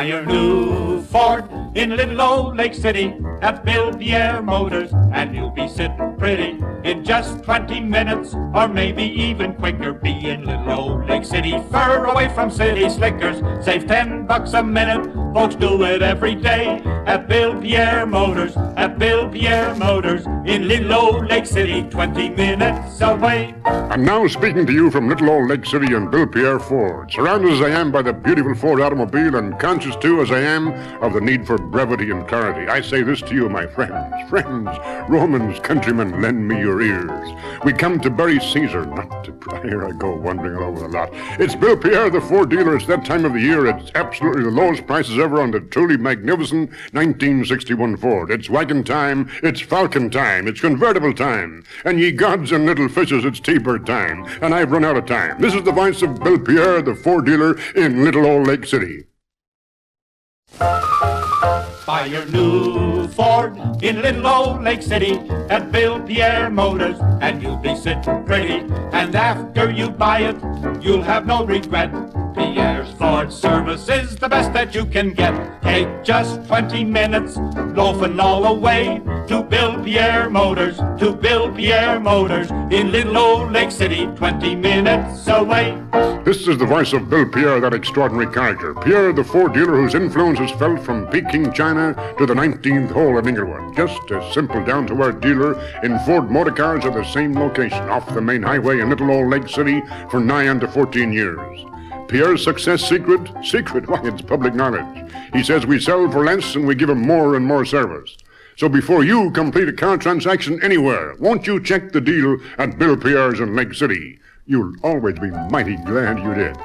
Buy your new Ford in little old Lake City at Bill Pierre Motors, and you'll be sitting pretty in just 20 minutes, or maybe even quicker. Be in little old Lake City, far away from city slickers. Save $10 a minute, folks do it every day at Bill Pierre Motors, at Bill Pierre Motors in little old Lake City, 20 minutes away. And now speaking to you from little old Lake City and Bill Pierre Ford, surrounded as I am by the beautiful Ford automobile and conscious too as I am of the need for brevity and clarity, I say this to you, my friends, Romans, countrymen, lend me your ears. We come to bury Caesar, not to pry. Here I go wandering all over the lot. It's Bill Pierre, the Ford dealer. It's that time of the year. It's absolutely the lowest prices ever on the truly magnificent 1961 Ford. It's wagon time, it's falcon time, it's convertible time, and ye gods and little fishes, it's T-bird time, and I've run out of time. This is the voice of Bill Pierre, the Ford dealer in little old Lake City. Buy your new Ford in little old Lake City at Bill Pierre Motors, and you'll be sitting pretty. And after you buy it, you'll have no regret. Pierre's Ford service is the best that you can get. Take just 20 minutes, loafing all the way to Bill Pierre Motors, to Bill Pierre Motors in little old Lake City, 20 minutes away. This is the voice of Bill Pierre, that extraordinary character. Pierre, the Ford dealer whose influence is felt from Peking, China to the 19th hole in Inglewood. Just a simple down-to-earth dealer in Ford motor cars at the same location, off the main highway in little old Lake City for nigh unto 14 years. Pierre's success secret? Why, it's public knowledge. He says we sell for less and we give him more and more service. So before you complete a car transaction anywhere, won't you check the deal at Bill Pierre's in Lake City? You'll always be mighty glad you did.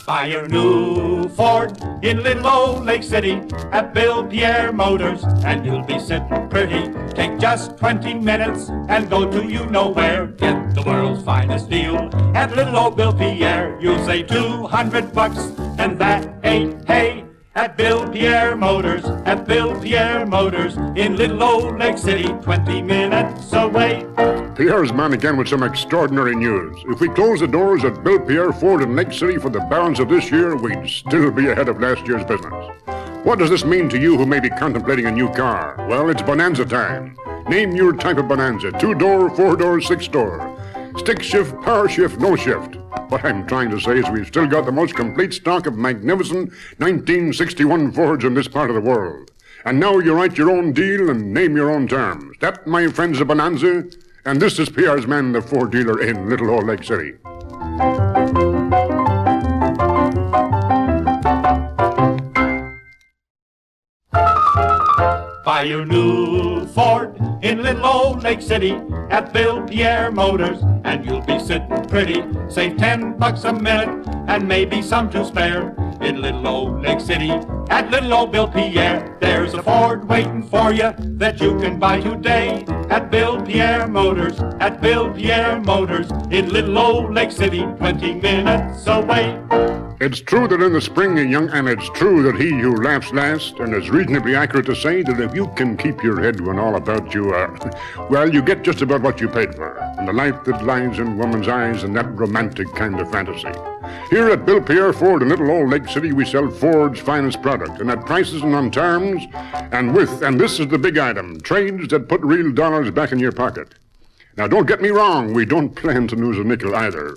Buy your new Ford in little old Lake City at Bill Pierre Motors, and you'll be sitting pretty. Take just 20 minutes and go to you know where. Get the world's finest deal at little old Bill Pierre. You'll say $200, and that ain't hay. At Bill Pierre Motors, at Bill Pierre Motors in little old Lake City, 20 minutes away. Pierre's man again with some extraordinary news. If we close the doors at Bill Pierre Ford in Lake City for the balance of this year, we'd still be ahead of last year's business. What does this mean to you who may be contemplating a new car? Well, it's bonanza time. Name your type of bonanza. 2-door, 4-door, 6-door. Stick shift, power shift, no shift. What I'm trying to say is we've still got the most complete stock of magnificent 1961 Fords in this part of the world. And now you write your own deal and name your own terms. That, my friends, is a bonanza. And this is Pierre's man, the Ford dealer in little old Lake City. Buy your new Ford in little old Lake City at Bill Pierre Motors, and you'll be sitting pretty. Save $10 a minute and maybe some to spare in little old Lake City at little old Bill Pierre. There's a Ford waiting for you that you can buy today at Bill Pierre Motors, at Bill Pierre Motors in little old Lake City, 20 minutes away. It's true that in the spring, and it's true that he who laughs last, and it's reasonably accurate to say that if you can keep your head when all about you are, well, you get just about what you paid for, and the light that lies in woman's eyes and that romantic kind of fantasy. Here at Bill Pierre Ford in little old Lake City, we sell Ford's finest product, and at prices and on terms, and this is the big item, trades that put real dollars back in your pocket. Now, don't get me wrong, we don't plan to lose a nickel either.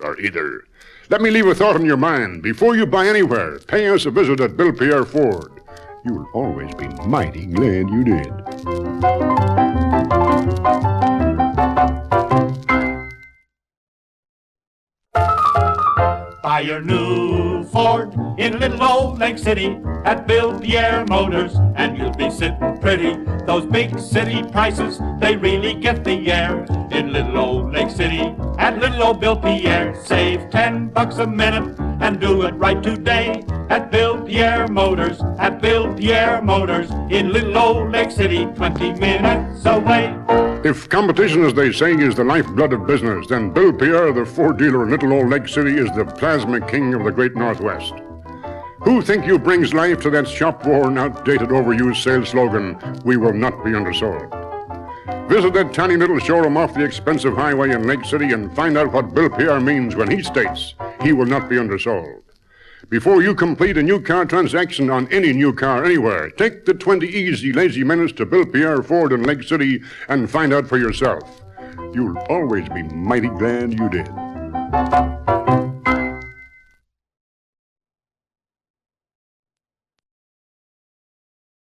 Let me leave a thought in your mind. Before you buy anywhere, pay us a visit at Bill Pierre Ford. You'll always be mighty glad you did. Buy your new Ford in little old Lake City at Bill Pierre Motors, and you'll be sitting pretty. Those big city prices, they really get the air in little old Lake City at little old Bill Pierre. Save $10 a minute and do it right today at Bill Pierre Motors, at Bill Pierre Motors in little old Lake City, 20 minutes away. If competition, as they say, is the lifeblood of business, then Bill Pierre, the Ford dealer in little old Lake City, is the plasma king of the great Northwest. Who think you brings life to that shop-worn, outdated, overused sales slogan, "We will not be undersold"? Visit that tiny little showroom off the expensive highway in Lake City and find out what Bill Pierre means when he states he will not be undersold. Before you complete a new car transaction on any new car anywhere, take the 20 easy, lazy minutes to Bill Pierre Ford in Lake City and find out for yourself. You'll always be mighty glad you did.